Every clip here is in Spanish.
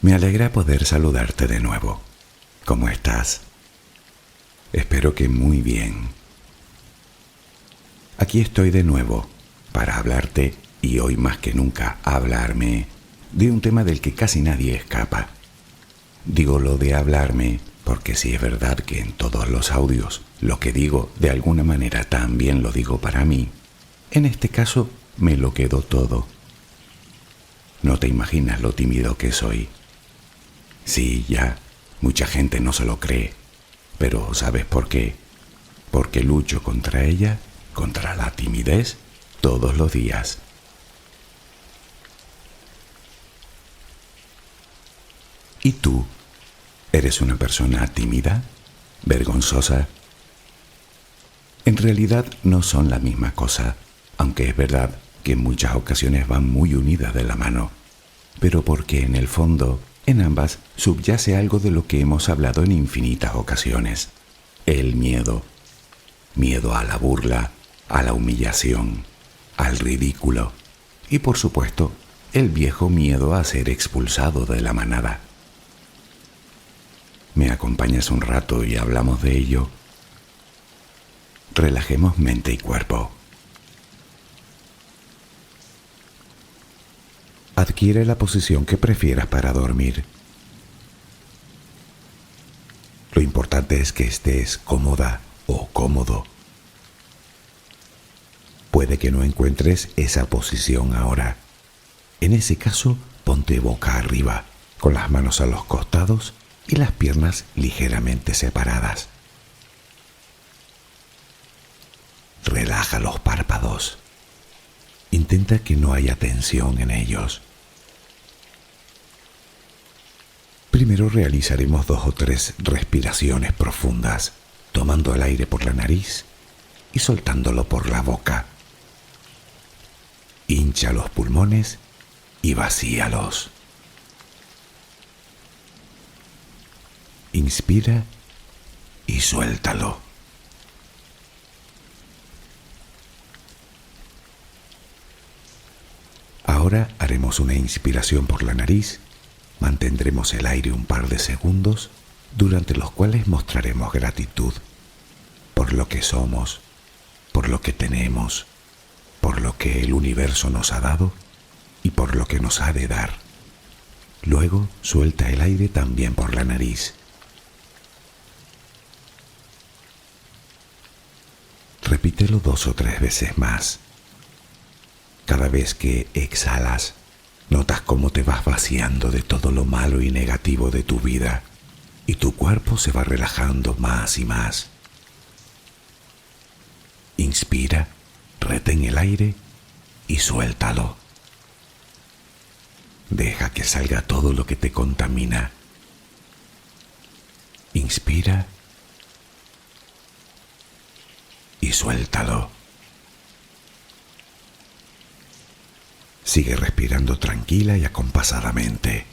Me alegra poder saludarte de nuevo. ¿Cómo estás? Espero que muy bien. Aquí estoy de nuevo para hablarte, y hoy más que nunca hablarme, de un tema del que casi nadie escapa. Digo lo de hablarme porque sí es verdad que en todos los audios lo que digo de alguna manera también lo digo para mí. En este caso me lo quedo todo. No te imaginas lo tímido que soy. Sí, ya, mucha gente no se lo cree, pero ¿sabes por qué? Porque lucho contra ella, contra la timidez, todos los días. ¿Y tú? ¿Eres una persona tímida? ¿Vergonzosa? En realidad no son la misma cosa, aunque es verdad que en muchas ocasiones van muy unidas de la mano, pero porque en el fondo, en ambas subyace algo de lo que hemos hablado en infinitas ocasiones: el miedo. Miedo a la burla, a la humillación, al ridículo y, por supuesto, el viejo miedo a ser expulsado de la manada. ¿Me acompañas un rato y hablamos de ello? Relajemos mente y cuerpo. Adquiere la posición que prefieras para dormir. Lo importante es que estés cómoda o cómodo. Puede que no encuentres esa posición ahora. En ese caso, ponte boca arriba, con las manos a los costados y las piernas ligeramente separadas. Relaja los párpados. Intenta que no haya tensión en ellos. Primero realizaremos 2 o 3 respiraciones profundas, tomando el aire por la nariz y soltándolo por la boca. Hincha los pulmones y vacíalos. Inspira y suéltalo. Ahora haremos una inspiración por la nariz. Mantendremos el aire un par de segundos, durante los cuales mostraremos gratitud por lo que somos, por lo que tenemos, por lo que el universo nos ha dado y por lo que nos ha de dar. Luego suelta el aire también por la nariz. Repítelo 2 o 3 veces más. Cada vez que exhalas, notas cómo te vas vaciando de todo lo malo y negativo de tu vida y tu cuerpo se va relajando más y más. Inspira, retén el aire y suéltalo. Deja que salga todo lo que te contamina. Inspira y suéltalo. Sigue respirando tranquila y acompasadamente.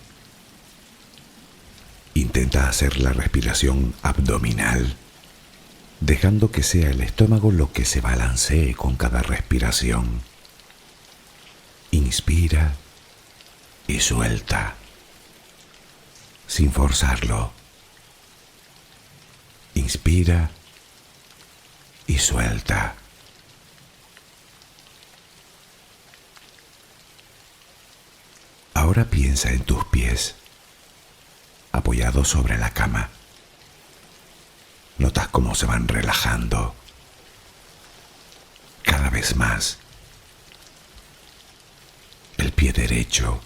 Intenta hacer la respiración abdominal, dejando que sea el estómago lo que se balancee con cada respiración. Inspira y suelta, sin forzarlo. Inspira y suelta. Ahora piensa en tus pies, apoyados sobre la cama. Notas cómo se van relajando cada vez más. El pie derecho,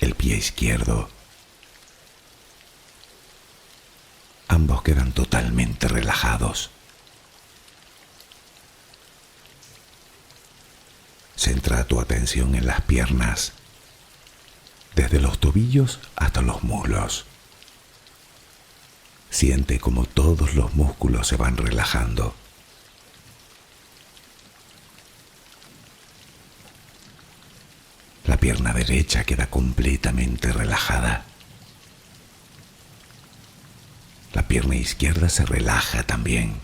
el pie izquierdo. Ambos quedan totalmente relajados. Centra tu atención en las piernas, desde los tobillos hasta los muslos. Siente cómo todos los músculos se van relajando. La pierna derecha queda completamente relajada. La pierna izquierda se relaja también.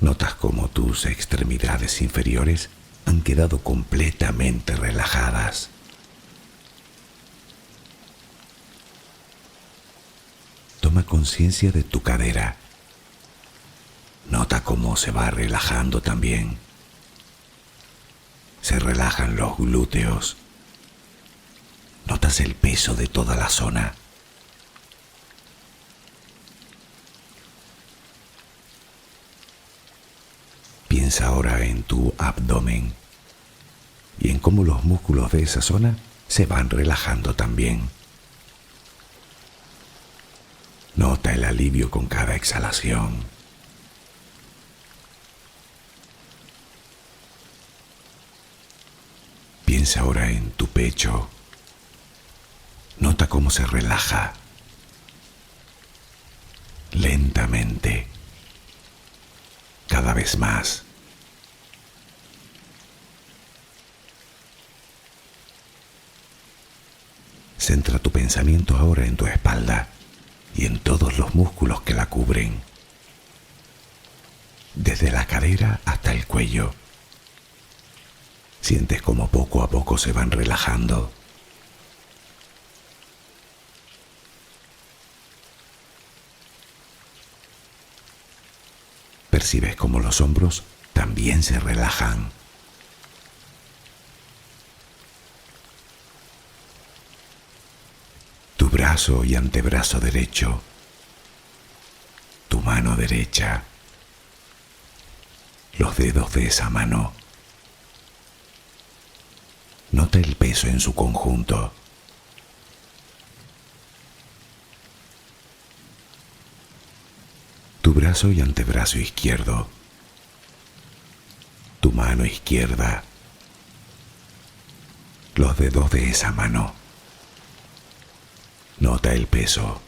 Notas cómo tus extremidades inferiores han quedado completamente relajadas. Toma conciencia de tu cadera. Nota cómo se va relajando también. Se relajan los glúteos. Notas el peso de toda la zona. Piensa ahora en tu abdomen y en cómo los músculos de esa zona se van relajando también. Nota el alivio con cada exhalación. Piensa ahora en tu pecho. Nota cómo se relaja. Lentamente. Cada vez más. Centra tu pensamiento ahora en tu espalda y en todos los músculos que la cubren, desde la cadera hasta el cuello. Sientes como poco a poco se van relajando. Percibes como los hombros también se relajan. Tu brazo y antebrazo derecho, tu mano derecha, los dedos de esa mano. Nota el peso en su conjunto. Tu brazo y antebrazo izquierdo, tu mano izquierda, los dedos de esa mano. Nota el peso.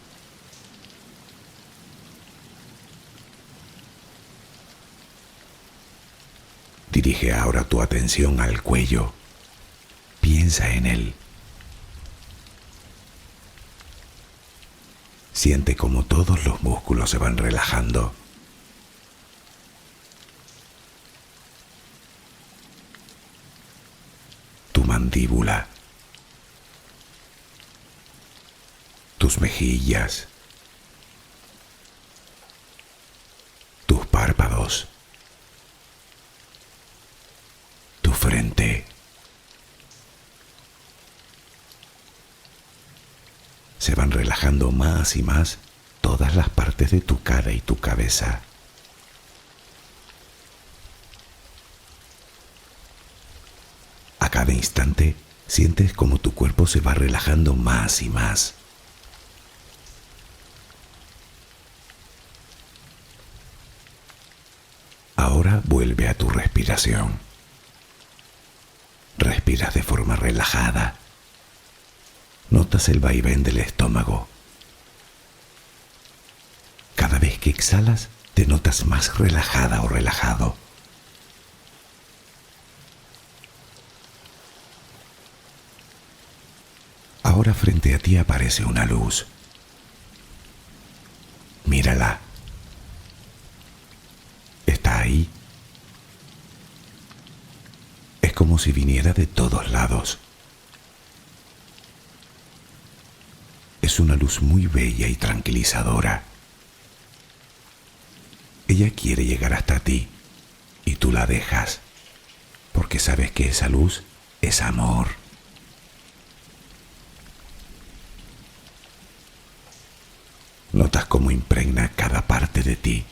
Dirige ahora tu atención al cuello. Piensa en él. Siente como todos los músculos se van relajando. Tu mandíbula. Tus mejillas. Tus párpados. Tu frente. Se van relajando más y más todas las partes de tu cara y tu cabeza. A cada instante sientes como tu cuerpo se va relajando más y más. Ahora vuelve a tu respiración. Respiras de forma relajada. Notas el vaivén del estómago. Cada vez que exhalas, te notas más relajada o relajado. Ahora frente a ti aparece una luz. Mírala. Está ahí. Es como si viniera de todos lados. Es una luz muy bella y tranquilizadora. Ella quiere llegar hasta ti y tú la dejas, porque sabes que esa luz es amor. Notas cómo impregna cada parte de ti.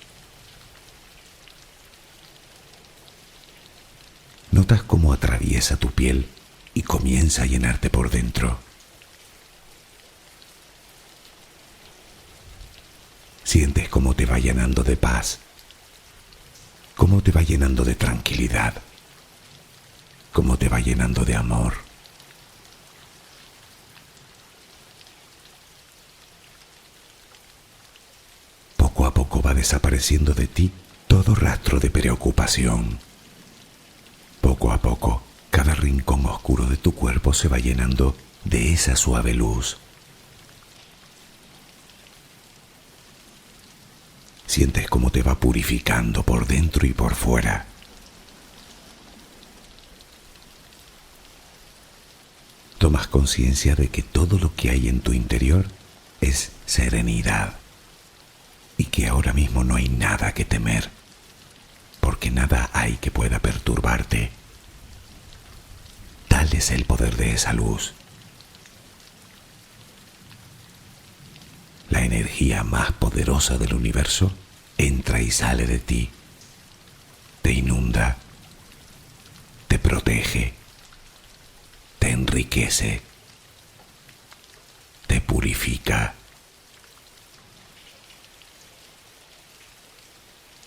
Notas cómo atraviesa tu piel y comienza a llenarte por dentro. Sientes cómo te va llenando de paz, cómo te va llenando de tranquilidad, cómo te va llenando de amor. Poco a poco va desapareciendo de ti todo rastro de preocupación. Poco a poco, cada rincón oscuro de tu cuerpo se va llenando de esa suave luz. Sientes cómo te va purificando por dentro y por fuera. tomas conciencia de que todo lo que hay en tu interior es serenidad y que ahora mismo no hay nada que temer, porque nada hay que pueda perturbarte. Tal es el poder de esa luz. La energía más poderosa del universo entra y sale de ti, te inunda, te protege, te enriquece, te purifica.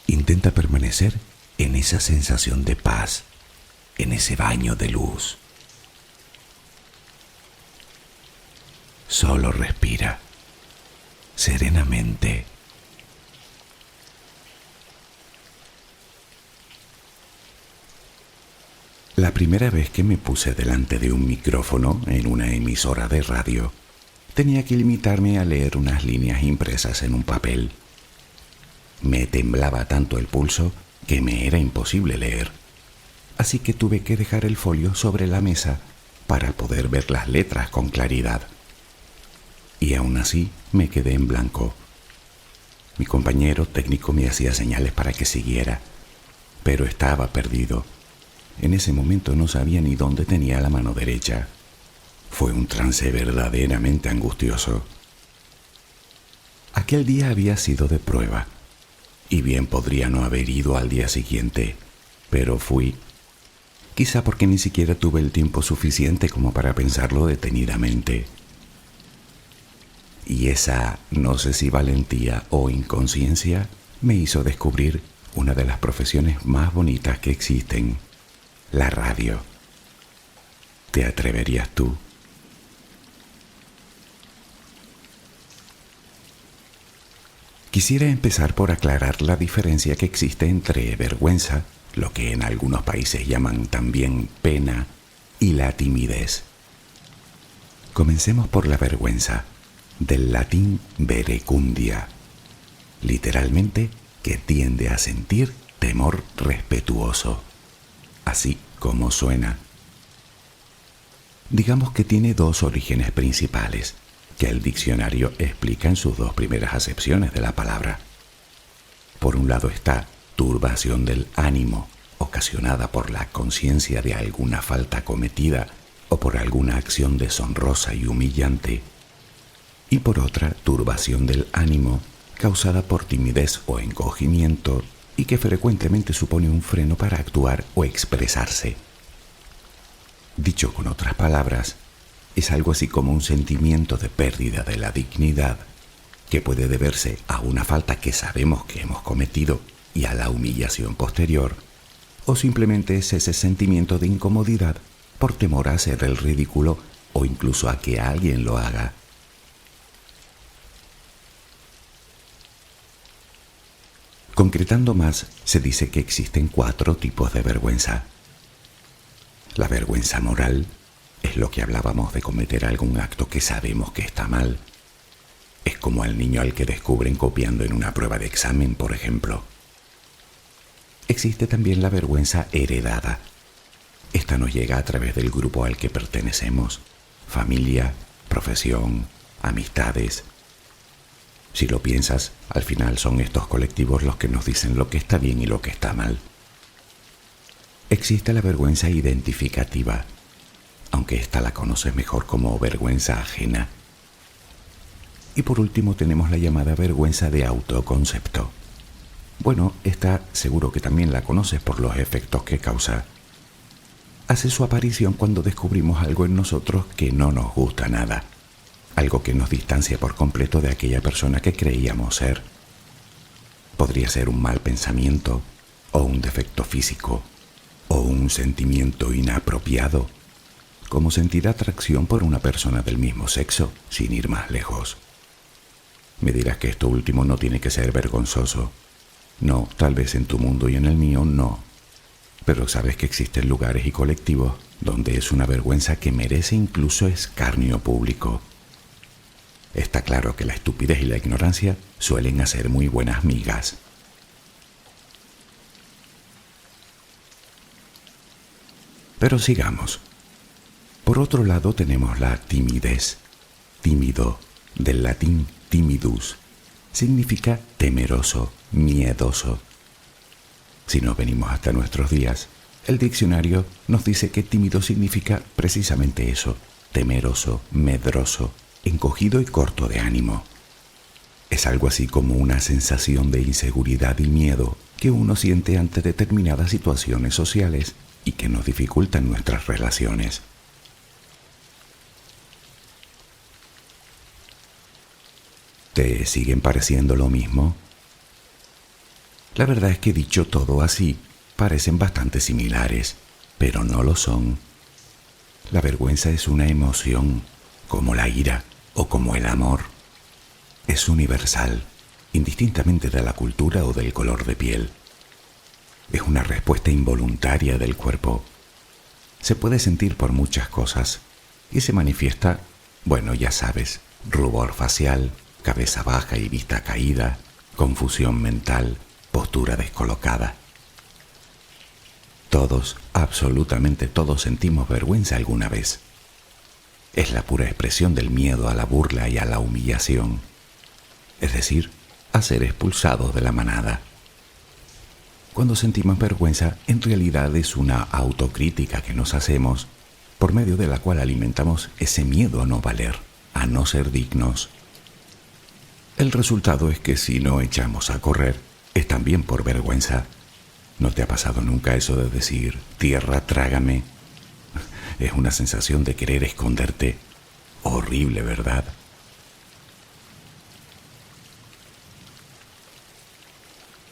Intenta permanecer en esa sensación de paz, en ese baño de luz. Solo respira serenamente. La primera vez que me puse delante de un micrófono en una emisora de radio, tenía que limitarme a leer unas líneas impresas en un papel. Me temblaba tanto el pulso que me era imposible leer, así que tuve que dejar el folio sobre la mesa para poder ver las letras con claridad. Y aún así me quedé en blanco. Mi compañero técnico me hacía señales para que siguiera, pero estaba perdido. En ese momento no sabía ni dónde tenía la mano derecha. Fue un trance verdaderamente angustioso. Aquel día había sido de prueba, y bien podría no haber ido al día siguiente, pero fui. Quizá porque ni siquiera tuve el tiempo suficiente como para pensarlo detenidamente. Y esa, no sé si valentía o inconsciencia, me hizo descubrir una de las profesiones más bonitas que existen: la radio. ¿Te atreverías tú? Quisiera empezar por aclarar la diferencia que existe entre vergüenza, lo que en algunos países llaman también pena, y la timidez. Comencemos por la vergüenza, del latín verecundia, literalmente que tiende a sentir temor respetuoso, así como suena. Digamos que tiene dos orígenes principales, que el diccionario explica en sus dos primeras acepciones de la palabra. Por un lado está turbación del ánimo, ocasionada por la conciencia de alguna falta cometida o por alguna acción deshonrosa y humillante. Y por otra, turbación del ánimo, causada por timidez o encogimiento y que frecuentemente supone un freno para actuar o expresarse. Dicho con otras palabras, es algo así como un sentimiento de pérdida de la dignidad que puede deberse a una falta que sabemos que hemos cometido y a la humillación posterior, o simplemente es ese sentimiento de incomodidad por temor a hacer el ridículo o incluso a que alguien lo haga. Concretando más, se dice que existen 4 tipos de vergüenza. La vergüenza moral es lo que hablábamos de cometer algún acto que sabemos que está mal. Es como al niño al que descubren copiando en una prueba de examen, por ejemplo. Existe también la vergüenza heredada. Esta nos llega a través del grupo al que pertenecemos, familia, profesión, amistades. Si lo piensas, al final son estos colectivos los que nos dicen lo que está bien y lo que está mal. Existe la vergüenza identificativa, aunque esta la conoces mejor como vergüenza ajena. Y por último tenemos la llamada vergüenza de autoconcepto. Bueno, esta seguro que también la conoces por los efectos que causa. Hace su aparición cuando descubrimos algo en nosotros que no nos gusta nada, algo que nos distancia por completo de aquella persona que creíamos ser. Podría ser un mal pensamiento, o un defecto físico, o un sentimiento inapropiado, como sentir atracción por una persona del mismo sexo, sin ir más lejos. Me dirás que esto último no tiene que ser vergonzoso. No, tal vez en tu mundo y en el mío no. Pero sabes que existen lugares y colectivos donde es una vergüenza que merece incluso escarnio público. Está claro que la estupidez y la ignorancia suelen hacer muy buenas migas. Pero sigamos. Por otro lado tenemos la timidez. Tímido, del latín timidus, significa temeroso, miedoso. Si nos venimos hasta nuestros días, el diccionario nos dice que tímido significa precisamente eso, temeroso, medroso, encogido y corto de ánimo. Es algo así como una sensación de inseguridad y miedo que uno siente ante determinadas situaciones sociales y que nos dificultan nuestras relaciones. ¿Te siguen pareciendo lo mismo? La verdad es que dicho todo así, parecen bastante similares, pero no lo son. La vergüenza es una emoción, como la ira o como el amor. Es universal, indistintamente de la cultura o del color de piel. Es una respuesta involuntaria del cuerpo. Se puede sentir por muchas cosas y se manifiesta, bueno, ya sabes, rubor facial, cabeza baja y vista caída, confusión mental, postura descolocada. Todos, absolutamente todos sentimos vergüenza alguna vez. Es la pura expresión del miedo a la burla y a la humillación, es decir, a ser expulsados de la manada. Cuando sentimos vergüenza, en realidad es una autocrítica que nos hacemos, por medio de la cual alimentamos ese miedo a no valer, a no ser dignos. El resultado es que si no echamos a correr, es también por vergüenza. ¿No te ha pasado nunca eso de decir, tierra, trágame? Es una sensación de querer esconderte. Horrible, ¿verdad?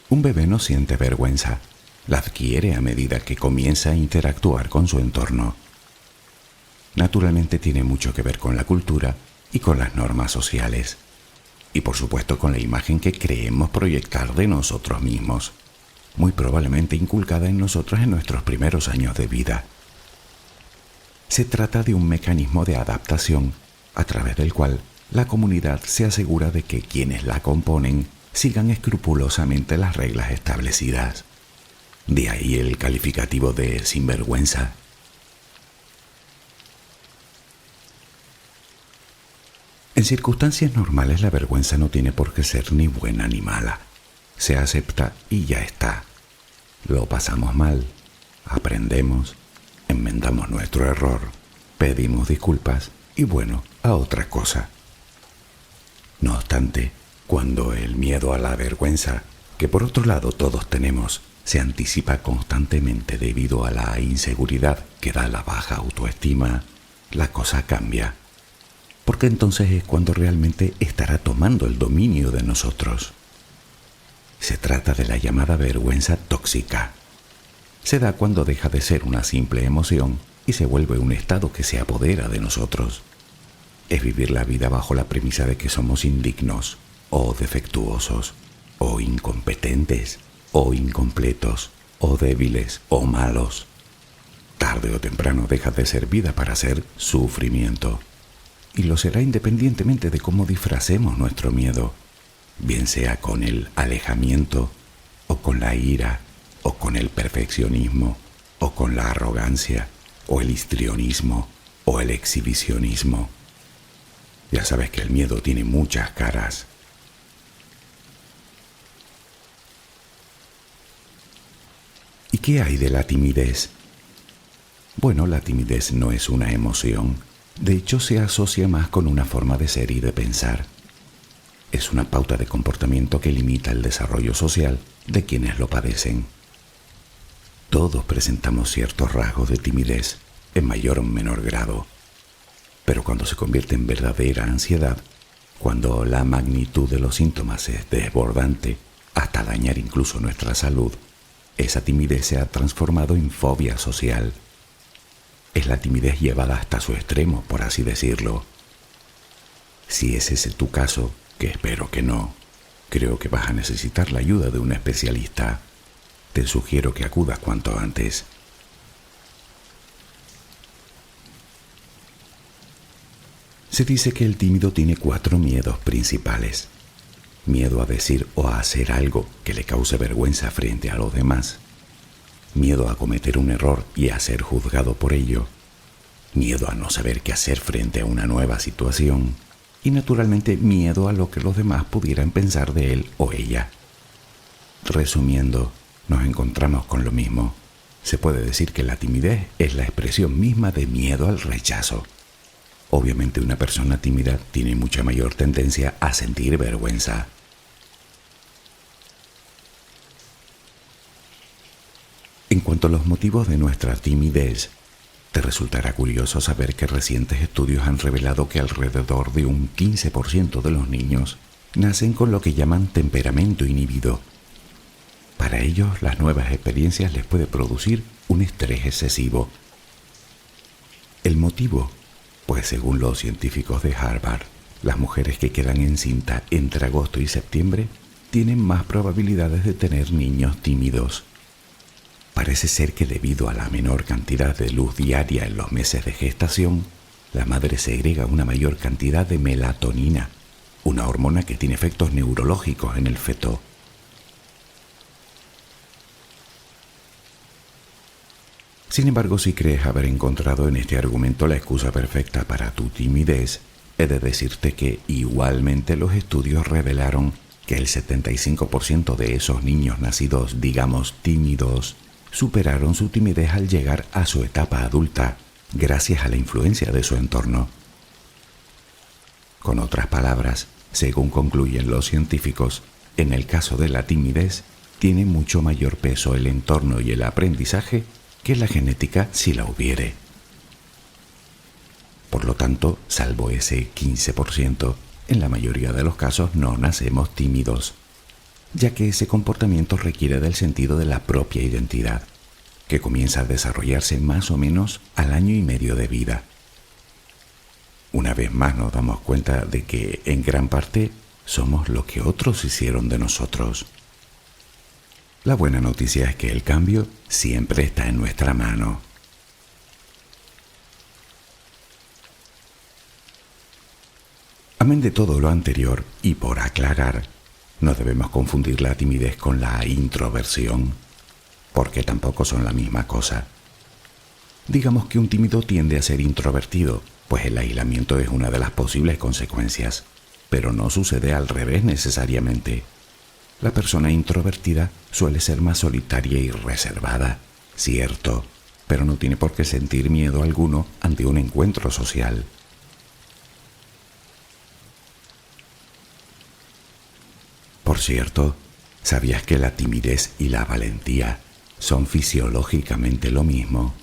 Un bebé no siente vergüenza. La adquiere a medida que comienza a interactuar con su entorno. Naturalmente tiene mucho que ver con la cultura y con las normas sociales. Y por supuesto con la imagen que creemos proyectar de nosotros mismos, muy probablemente inculcada en nosotros en nuestros primeros años de vida. Se trata de un mecanismo de adaptación a través del cual la comunidad se asegura de que quienes la componen sigan escrupulosamente las reglas establecidas. De ahí el calificativo de sinvergüenza. En circunstancias normales la vergüenza no tiene por qué ser ni buena ni mala. Se acepta y ya está. Lo pasamos mal, aprendemos, enmendamos nuestro error, pedimos disculpas y bueno, a otra cosa. No obstante, cuando el miedo a la vergüenza, que por otro lado todos tenemos, se anticipa constantemente debido a la inseguridad que da la baja autoestima, la cosa cambia. Porque entonces es cuando realmente estará tomando el dominio de nosotros. Se trata de la llamada vergüenza tóxica. Se da cuando deja de ser una simple emoción y se vuelve un estado que se apodera de nosotros. Es vivir la vida bajo la premisa de que somos indignos, o defectuosos, o incompetentes, o incompletos, o débiles, o malos. Tarde o temprano deja de ser vida para ser sufrimiento. Y lo será independientemente de cómo disfracemos nuestro miedo, bien sea con el alejamiento, o con la ira, o con el perfeccionismo, o con la arrogancia, o el histrionismo, o el exhibicionismo. Ya sabes que el miedo tiene muchas caras. ¿Y qué hay de la timidez? Bueno, la timidez no es una emoción. De hecho, se asocia más con una forma de ser y de pensar. Es una pauta de comportamiento que limita el desarrollo social de quienes lo padecen. Todos presentamos ciertos rasgos de timidez, en mayor o menor grado. Pero cuando se convierte en verdadera ansiedad, cuando la magnitud de los síntomas es desbordante, hasta dañar incluso nuestra salud, esa timidez se ha transformado en fobia social. Es la timidez llevada hasta su extremo, por así decirlo. Si es ese tu caso, que espero que no, creo que vas a necesitar la ayuda de un especialista. Te sugiero que acudas cuanto antes. Se dice que el tímido tiene 4 miedos principales. Miedo a decir o a hacer algo que le cause vergüenza frente a los demás. Miedo a cometer un error y a ser juzgado por ello. miedo a no saber qué hacer frente a una nueva situación y naturalmente miedo a lo que los demás pudieran pensar de él o ella. Resumiendo, nos encontramos con lo mismo. Se puede decir que la timidez es la expresión misma de miedo al rechazo. Obviamente una persona tímida tiene mucha mayor tendencia a sentir vergüenza. En cuanto a los motivos de nuestra timidez, te resultará curioso saber que recientes estudios han revelado que alrededor de un 15% de los niños nacen con lo que llaman temperamento inhibido. Para ellos, las nuevas experiencias les puede producir un estrés excesivo. ¿El motivo? Pues según los científicos de Harvard, las mujeres que quedan encinta entre agosto y septiembre tienen más probabilidades de tener niños tímidos. Parece ser que debido a la menor cantidad de luz diaria en los meses de gestación, la madre segrega una mayor cantidad de melatonina, una hormona que tiene efectos neurológicos en el feto. Sin embargo, si crees haber encontrado en este argumento la excusa perfecta para tu timidez, he de decirte que igualmente los estudios revelaron que el 75% de esos niños nacidos, digamos, tímidos, superaron su timidez al llegar a su etapa adulta, gracias a la influencia de su entorno. Con otras palabras, según concluyen los científicos, en el caso de la timidez, tiene mucho mayor peso el entorno y el aprendizaje que la genética si la hubiere. Por lo tanto, salvo ese 15%, en la mayoría de los casos no nacemos tímidos, ya que ese comportamiento requiere del sentido de la propia identidad, que comienza a desarrollarse más o menos al año y medio de vida. Una vez más nos damos cuenta de que, en gran parte, somos lo que otros hicieron de nosotros. La buena noticia es que el cambio siempre está en nuestra mano. Amén de todo lo anterior, y por aclarar, no debemos confundir la timidez con la introversión, porque tampoco son la misma cosa. Digamos que un tímido tiende a ser introvertido, pues el aislamiento es una de las posibles consecuencias, pero no sucede al revés necesariamente. La persona introvertida suele ser más solitaria y reservada, cierto, pero no tiene por qué sentir miedo alguno ante un encuentro social. Por cierto, ¿sabías que la timidez y la valentía son fisiológicamente lo mismo?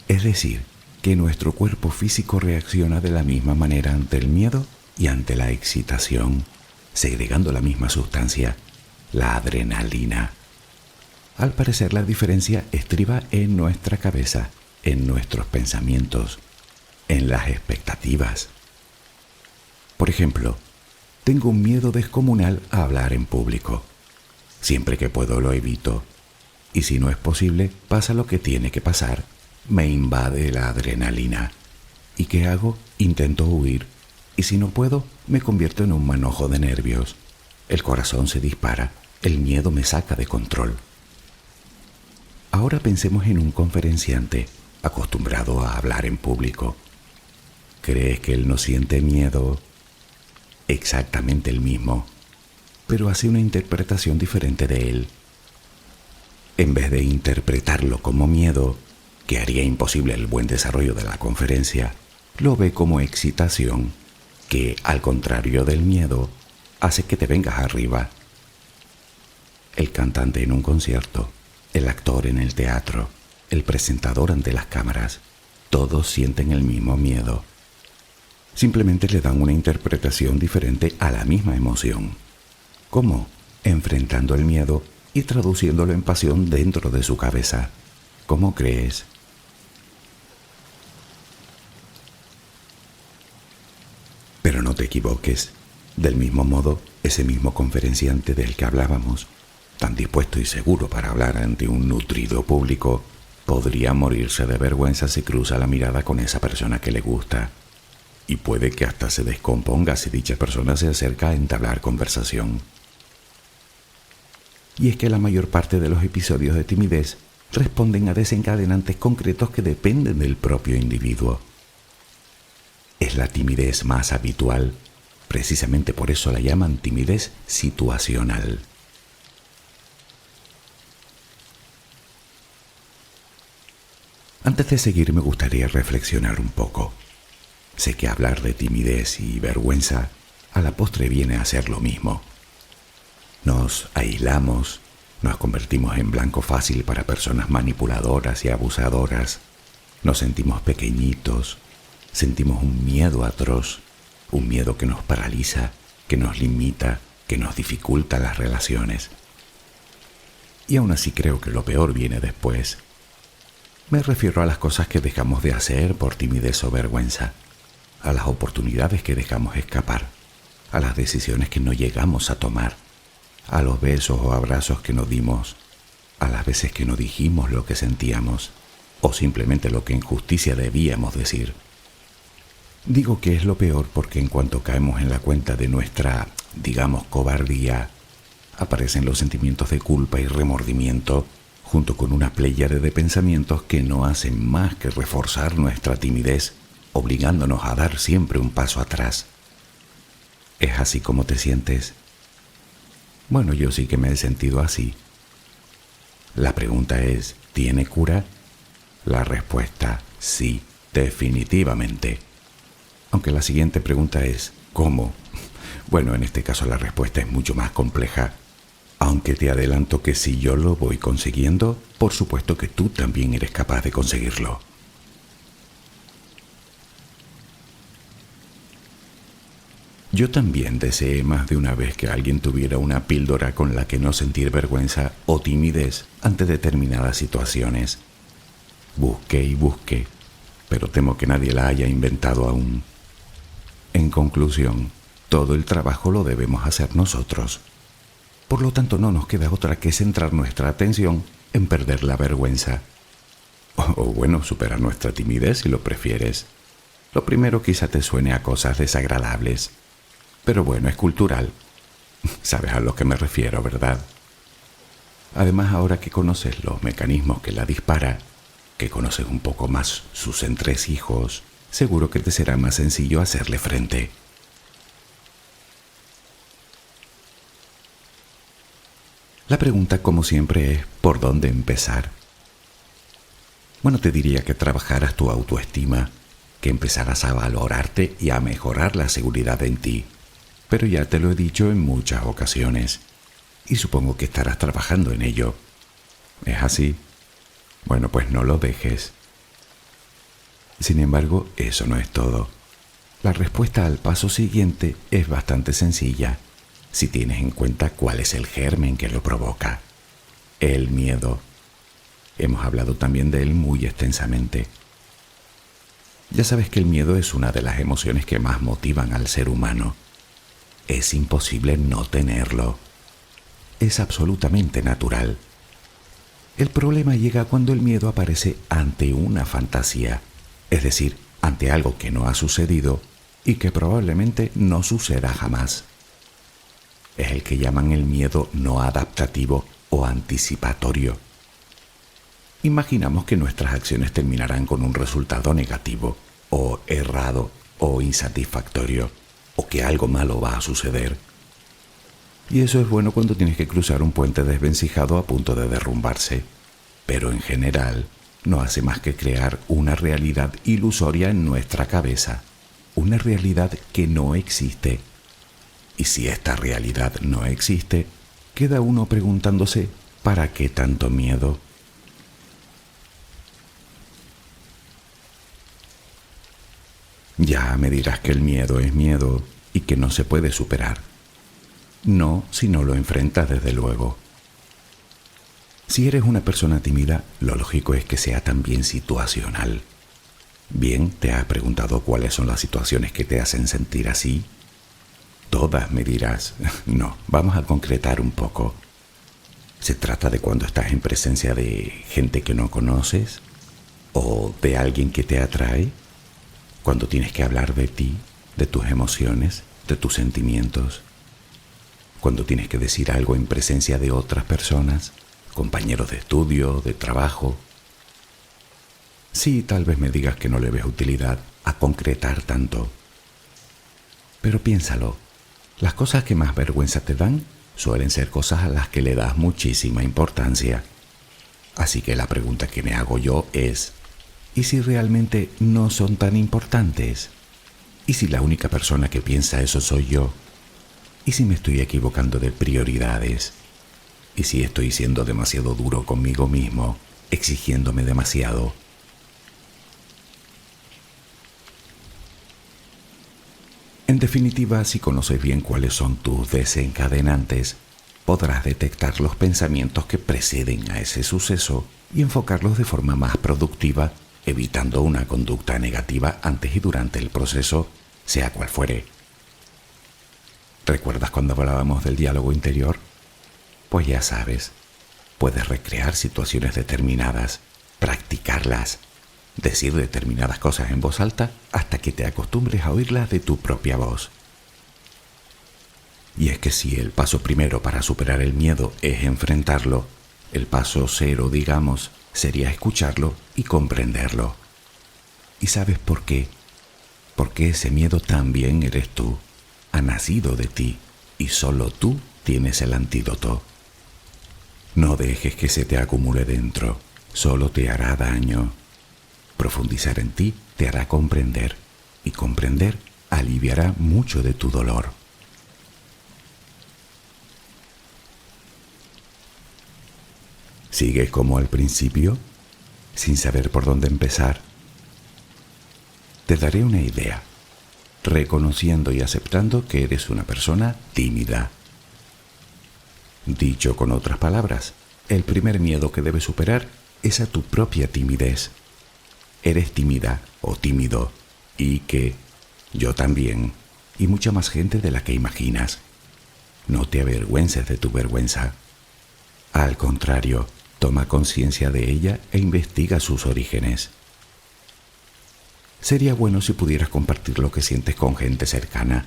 Es decir, que nuestro cuerpo físico reacciona de la misma manera ante el miedo y ante la excitación, segregando la misma sustancia, la adrenalina. Al parecer la diferencia estriba en nuestra cabeza, en nuestros pensamientos, en las expectativas. Por ejemplo, tengo un miedo descomunal a hablar en público. Siempre que puedo lo evito. Y si no es posible, pasa lo que tiene que pasar. Me invade la adrenalina. ¿Y qué hago? Intento huir. Y si no puedo, me convierto en un manojo de nervios. El corazón se dispara, el miedo me saca de control. Ahora pensemos en un conferenciante acostumbrado a hablar en público. ¿Crees que él no siente miedo? Exactamente el mismo, pero hace una interpretación diferente de él. En vez de interpretarlo como miedo, que haría imposible el buen desarrollo de la conferencia, lo ve como excitación, que, al contrario del miedo, hace que te vengas arriba. El cantante en un concierto, el actor en el teatro, el presentador ante las cámaras, todos sienten el mismo miedo. Simplemente le dan una interpretación diferente a la misma emoción. ¿Cómo? Enfrentando el miedo y traduciéndolo en pasión dentro de su cabeza. ¿Cómo crees? Pero no te equivoques. Del mismo modo, ese mismo conferenciante del que hablábamos, tan dispuesto y seguro para hablar ante un nutrido público, podría morirse de vergüenza si cruza la mirada con esa persona que le gusta. Y puede que hasta se descomponga si dicha persona se acerca a entablar conversación. Y es que la mayor parte de los episodios de timidez responden a desencadenantes concretos que dependen del propio individuo. Es la timidez más habitual, precisamente por eso la llaman timidez situacional. Antes de seguir me gustaría reflexionar un poco. Sé que hablar de timidez y vergüenza a la postre viene a ser lo mismo. Nos aislamos, nos convertimos en blanco fácil para personas manipuladoras y abusadoras. Nos sentimos pequeñitos, sentimos un miedo atroz, un miedo que nos paraliza, que nos limita, que nos dificulta las relaciones. Y aún así creo que lo peor viene después. Me refiero a las cosas que dejamos de hacer por timidez o vergüenza, a las oportunidades que dejamos escapar, a las decisiones que no llegamos a tomar, a los besos o abrazos que no dimos, a las veces que no dijimos lo que sentíamos, o simplemente lo que en justicia debíamos decir. Digo que es lo peor porque en cuanto caemos en la cuenta de nuestra, digamos, cobardía, aparecen los sentimientos de culpa y remordimiento, junto con una pléyade de pensamientos que no hacen más que reforzar nuestra timidez, obligándonos a dar siempre un paso atrás. ¿Es así como te sientes? Bueno, yo sí que me he sentido así. La pregunta es, ¿tiene cura? La respuesta, sí, definitivamente. Aunque la siguiente pregunta es, ¿cómo? Bueno, en este caso la respuesta es mucho más compleja. Aunque te adelanto que si yo lo voy consiguiendo, por supuesto que tú también eres capaz de conseguirlo. Yo también deseé más de una vez que alguien tuviera una píldora con la que no sentir vergüenza o timidez ante determinadas situaciones. Busqué y busqué, pero temo que nadie la haya inventado aún. En conclusión, todo el trabajo lo debemos hacer nosotros. Por lo tanto, no nos queda otra que centrar nuestra atención en perder la vergüenza. O bueno, superar nuestra timidez si lo prefieres. Lo primero quizá te suene a cosas desagradables, pero bueno, es cultural. Sabes a lo que me refiero, ¿verdad? Además, ahora que conoces los mecanismos que la dispara, que conoces un poco más sus entresijos, seguro que te será más sencillo hacerle frente. La pregunta, como siempre, es ¿por dónde empezar? Bueno, te diría que trabajaras tu autoestima, que empezaras a valorarte y a mejorar la seguridad en ti. Pero ya te lo he dicho en muchas ocasiones, y supongo que estarás trabajando en ello. ¿Es así? Bueno, pues no lo dejes. Sin embargo, eso no es todo. La respuesta al paso siguiente es bastante sencilla, si tienes en cuenta cuál es el germen que lo provoca. El miedo. Hemos hablado también de él muy extensamente. Ya sabes que el miedo es una de las emociones que más motivan al ser humano. Es imposible no tenerlo. Es absolutamente natural. El problema llega cuando el miedo aparece ante una fantasía, es decir, ante algo que no ha sucedido y que probablemente no suceda jamás. Es el que llaman el miedo no adaptativo o anticipatorio. Imaginamos que nuestras acciones terminarán con un resultado negativo, o errado, o insatisfactorio, o que algo malo va a suceder. Y eso es bueno cuando tienes que cruzar un puente desvencijado a punto de derrumbarse. Pero en general, no hace más que crear una realidad ilusoria en nuestra cabeza, una realidad que no existe. Y si esta realidad no existe, queda uno preguntándose, ¿para qué tanto miedo? Ya me dirás que el miedo es miedo y que no se puede superar. No, si no lo enfrentas desde luego. Si eres una persona tímida, lo lógico es que sea también situacional. Bien, ¿te has preguntado cuáles son las situaciones que te hacen sentir así? Todas, me dirás. No, vamos a concretar un poco. ¿Se trata de cuando estás en presencia de gente que no conoces? ¿O de alguien que te atrae? Cuando tienes que hablar de ti, de tus emociones, de tus sentimientos. Cuando tienes que decir algo en presencia de otras personas, compañeros de estudio, de trabajo. Sí, tal vez me digas que no le ves utilidad a concretar tanto. Pero piénsalo, las cosas que más vergüenza te dan suelen ser cosas a las que le das muchísima importancia. Así que la pregunta que me hago yo es, ¿y si realmente no son tan importantes? ¿Y si la única persona que piensa eso soy yo? ¿Y si me estoy equivocando de prioridades? ¿Y si estoy siendo demasiado duro conmigo mismo, exigiéndome demasiado? En definitiva, si conoces bien cuáles son tus desencadenantes, podrás detectar los pensamientos que preceden a ese suceso y enfocarlos de forma más productiva, evitando una conducta negativa antes y durante el proceso, sea cual fuere. ¿Recuerdas cuando hablábamos del diálogo interior? Pues ya sabes, puedes recrear situaciones determinadas, practicarlas, decir determinadas cosas en voz alta hasta que te acostumbres a oírlas de tu propia voz. Y es que si el paso primero para superar el miedo es enfrentarlo, el paso cero, digamos, sería escucharlo y comprenderlo. ¿Y sabes por qué? Porque ese miedo también eres tú, ha nacido de ti y solo tú tienes el antídoto. No dejes que se te acumule dentro, solo te hará daño. Profundizar en ti te hará comprender y comprender aliviará mucho de tu dolor. ¿Sigues como al principio, sin saber por dónde empezar? Te daré una idea, reconociendo y aceptando que eres una persona tímida. Dicho con otras palabras, el primer miedo que debes superar es a tu propia timidez. Eres tímida o tímido y que yo también y mucha más gente de la que imaginas. No te avergüences de tu vergüenza. Al contrario, toma conciencia de ella e investiga sus orígenes. Sería bueno si pudieras compartir lo que sientes con gente cercana,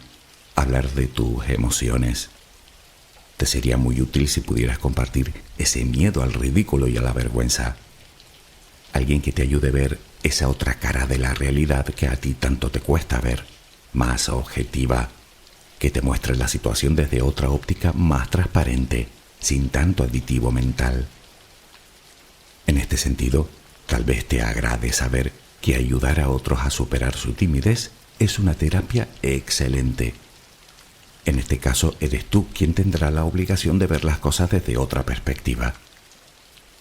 hablar de tus emociones. Te sería muy útil si pudieras compartir ese miedo al ridículo y a la vergüenza. Alguien que te ayude a ver esa otra cara de la realidad que a ti tanto te cuesta ver, más objetiva, que te muestre la situación desde otra óptica más transparente, sin tanto aditivo mental. En este sentido, tal vez te agrade saber que ayudar a otros a superar su timidez es una terapia excelente. En este caso, eres tú quien tendrá la obligación de ver las cosas desde otra perspectiva.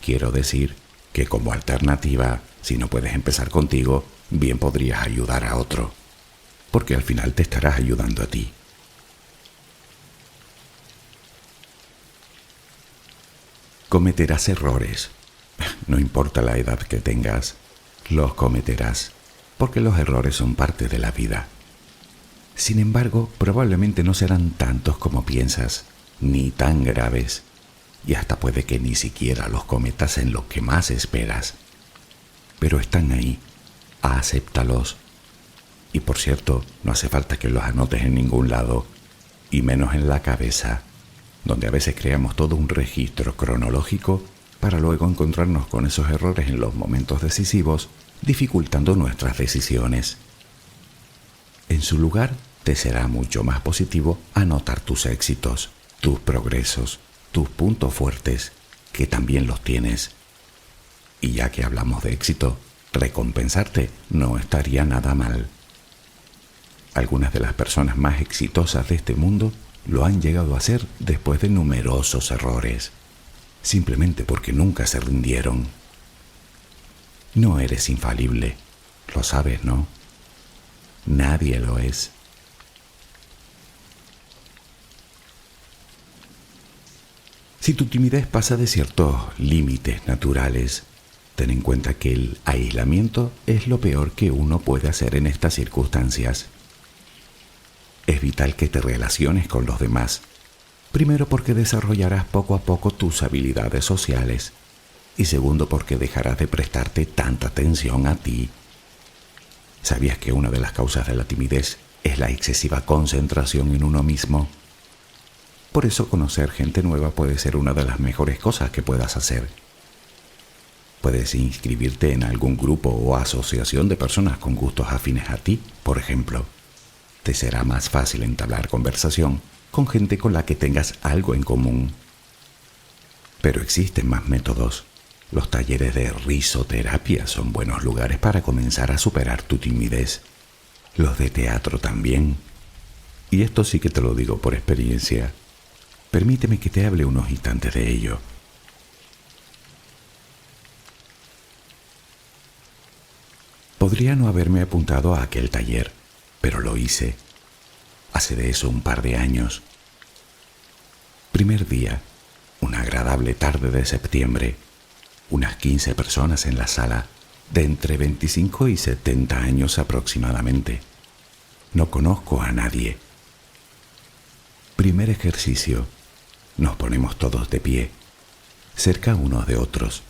Quiero decir que como alternativa, si no puedes empezar contigo, bien podrías ayudar a otro, porque al final te estarás ayudando a ti. Cometerás errores. No importa la edad que tengas, los cometerás, porque los errores son parte de la vida. Sin embargo, probablemente no serán tantos como piensas, ni tan graves, y hasta puede que ni siquiera los cometas en lo que más esperas. Pero están ahí, acéptalos. Y por cierto, no hace falta que los anotes en ningún lado, y menos en la cabeza, donde a veces creamos todo un registro cronológico para luego encontrarnos con esos errores en los momentos decisivos, dificultando nuestras decisiones. En su lugar, te será mucho más positivo anotar tus éxitos, tus progresos, tus puntos fuertes, que también los tienes. Y ya que hablamos de éxito, recompensarte no estaría nada mal. Algunas de las personas más exitosas de este mundo lo han llegado a hacer después de numerosos errores, simplemente porque nunca se rindieron. No eres infalible, lo sabes, ¿no? Nadie lo es. Si tu timidez pasa de ciertos límites naturales, ten en cuenta que el aislamiento es lo peor que uno puede hacer en estas circunstancias. Es vital que te relaciones con los demás, primero porque desarrollarás poco a poco tus habilidades sociales y segundo porque dejarás de prestarte tanta atención a ti. ¿Sabías que una de las causas de la timidez es la excesiva concentración en uno mismo? Por eso conocer gente nueva puede ser una de las mejores cosas que puedas hacer. Puedes inscribirte en algún grupo o asociación de personas con gustos afines a ti, por ejemplo. Te será más fácil entablar conversación con gente con la que tengas algo en común. Pero existen más métodos. Los talleres de risoterapia son buenos lugares para comenzar a superar tu timidez. Los de teatro también. Y esto sí que te lo digo por experiencia. Permíteme que te hable unos instantes de ello. Podría no haberme apuntado a aquel taller, pero lo hice. Hace de eso un par de años. Primer día, una agradable tarde de septiembre. Unas 15 personas en la sala, de entre 25 y 70 años aproximadamente. No conozco a nadie. Primer ejercicio. Nos ponemos todos de pie, cerca unos de otros.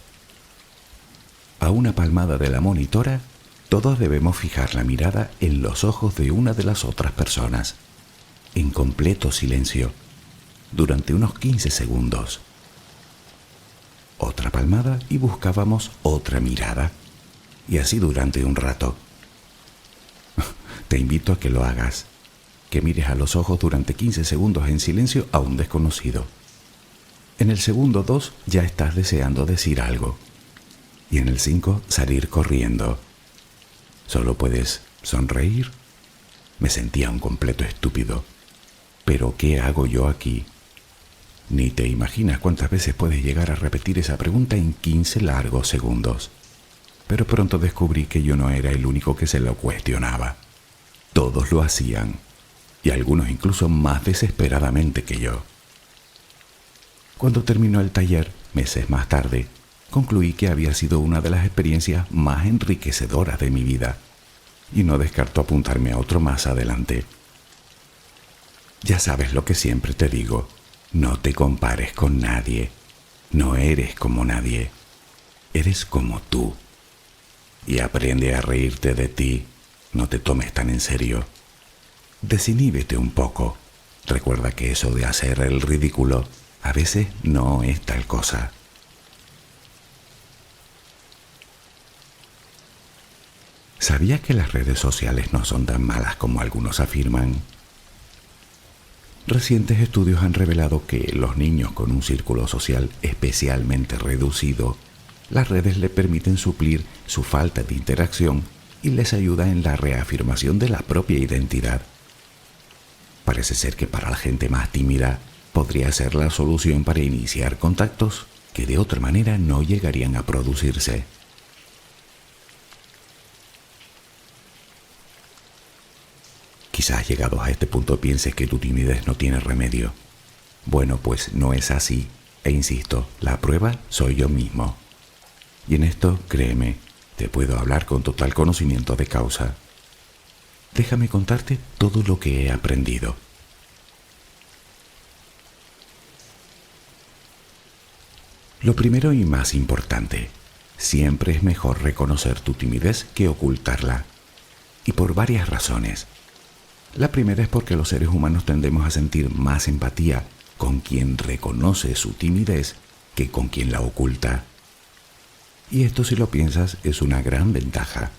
A una palmada de la monitora, todos debemos fijar la mirada en los ojos de una de las otras personas, en completo silencio, durante unos 15 segundos. Otra palmada y buscábamos otra mirada, y así durante un rato. Te invito a que lo hagas, que mires a los ojos durante 15 segundos en silencio a un desconocido. En el segundo 2 ya estás deseando decir algo, y en el 5 salir corriendo. Solo puedes sonreír. Me sentía un completo estúpido. ¿Pero qué hago yo aquí? Ni te imaginas cuántas veces puedes llegar a repetir esa pregunta en 15 largos segundos. Pero pronto descubrí que yo no era el único que se lo cuestionaba. Todos lo hacían, y algunos incluso más desesperadamente que yo. Cuando terminó el taller, meses más tarde, concluí que había sido una de las experiencias más enriquecedoras de mi vida, y no descarto apuntarme a otro más adelante. Ya sabes lo que siempre te digo, no te compares con nadie, no eres como nadie, eres como tú. Y aprende a reírte de ti, no te tomes tan en serio. Desiníbete un poco, recuerda que eso de hacer el ridículo a veces no es tal cosa. ¿Sabías que las redes sociales no son tan malas como algunos afirman? Recientes estudios han revelado que los niños con un círculo social especialmente reducido, las redes les permiten suplir su falta de interacción y les ayuda en la reafirmación de la propia identidad. Parece ser que para la gente más tímida podría ser la solución para iniciar contactos que de otra manera no llegarían a producirse. Quizás llegados a este punto pienses que tu timidez no tiene remedio. Bueno, pues no es así, e insisto, la prueba soy yo mismo. Y en esto, créeme, te puedo hablar con total conocimiento de causa. Déjame contarte todo lo que he aprendido. Lo primero y más importante, siempre es mejor reconocer tu timidez que ocultarla. Y por varias razones. La primera es porque los seres humanos tendemos a sentir más empatía con quien reconoce su timidez que con quien la oculta. Y esto, si lo piensas, es una gran ventaja.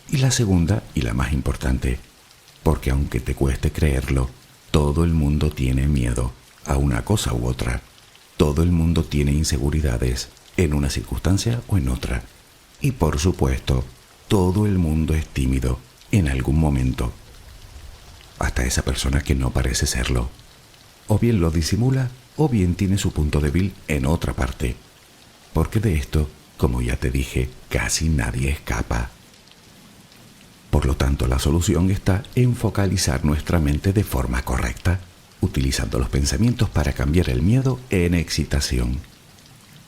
Y la segunda, y la más importante, porque aunque te cueste creerlo, todo el mundo tiene miedo a una cosa u otra. Todo el mundo tiene inseguridades en una circunstancia o en otra. Y por supuesto, todo el mundo es tímido en algún momento. Hasta esa persona que no parece serlo. O bien lo disimula, o bien tiene su punto débil en otra parte. Porque de esto, como ya te dije, casi nadie escapa. Por lo tanto, la solución está en focalizar nuestra mente de forma correcta, utilizando los pensamientos para cambiar el miedo en excitación.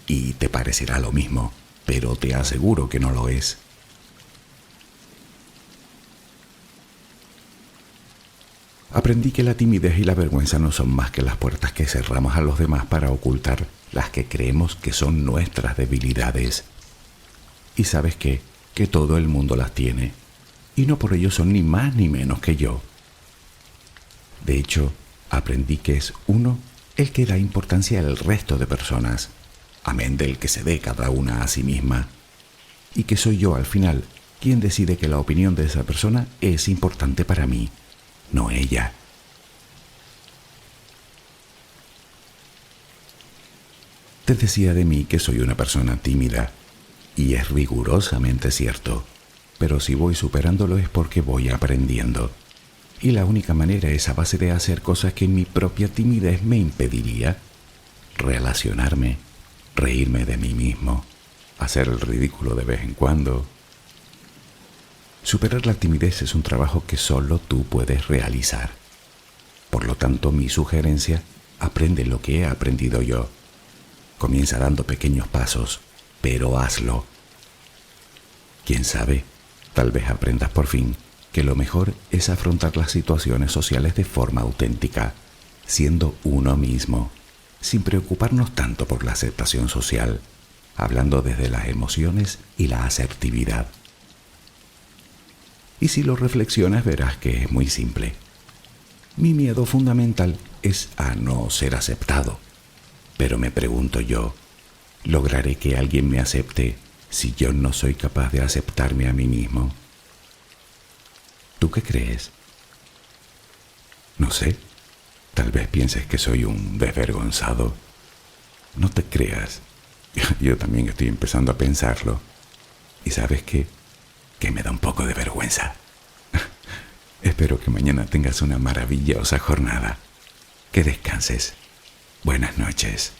Y te parecerá lo mismo, pero te aseguro que no lo es. Aprendí que la timidez y la vergüenza no son más que las puertas que cerramos a los demás para ocultar las que creemos que son nuestras debilidades. Y sabes qué, que todo el mundo las tiene, y no por ello son ni más ni menos que yo. De hecho, aprendí que es uno el que da importancia al resto de personas, amén del que se dé cada una a sí misma, y que soy yo al final quien decide que la opinión de esa persona es importante para mí, no ella. Te decía de mí que soy una persona tímida, y es rigurosamente cierto, pero si voy superándolo es porque voy aprendiendo. Y la única manera es a base de hacer cosas que mi propia timidez me impediría: relacionarme, reírme de mí mismo, hacer el ridículo de vez en cuando. Superar la timidez es un trabajo que solo tú puedes realizar. Por lo tanto, mi sugerencia: aprende lo que he aprendido yo. Comienza dando pequeños pasos, pero hazlo. Quién sabe, tal vez aprendas por fin que lo mejor es afrontar las situaciones sociales de forma auténtica, siendo uno mismo, sin preocuparnos tanto por la aceptación social, hablando desde las emociones y la asertividad. Y si lo reflexionas verás que es muy simple. Mi miedo fundamental es a no ser aceptado. Pero me pregunto yo, ¿lograré que alguien me acepte si yo no soy capaz de aceptarme a mí mismo? ¿Tú qué crees? No sé, tal vez pienses que soy un desvergonzado. No te creas, yo también estoy empezando a pensarlo. ¿Y sabes qué? Que me da un poco de vergüenza. Espero que mañana tengas una maravillosa jornada. Que descanses. Buenas noches.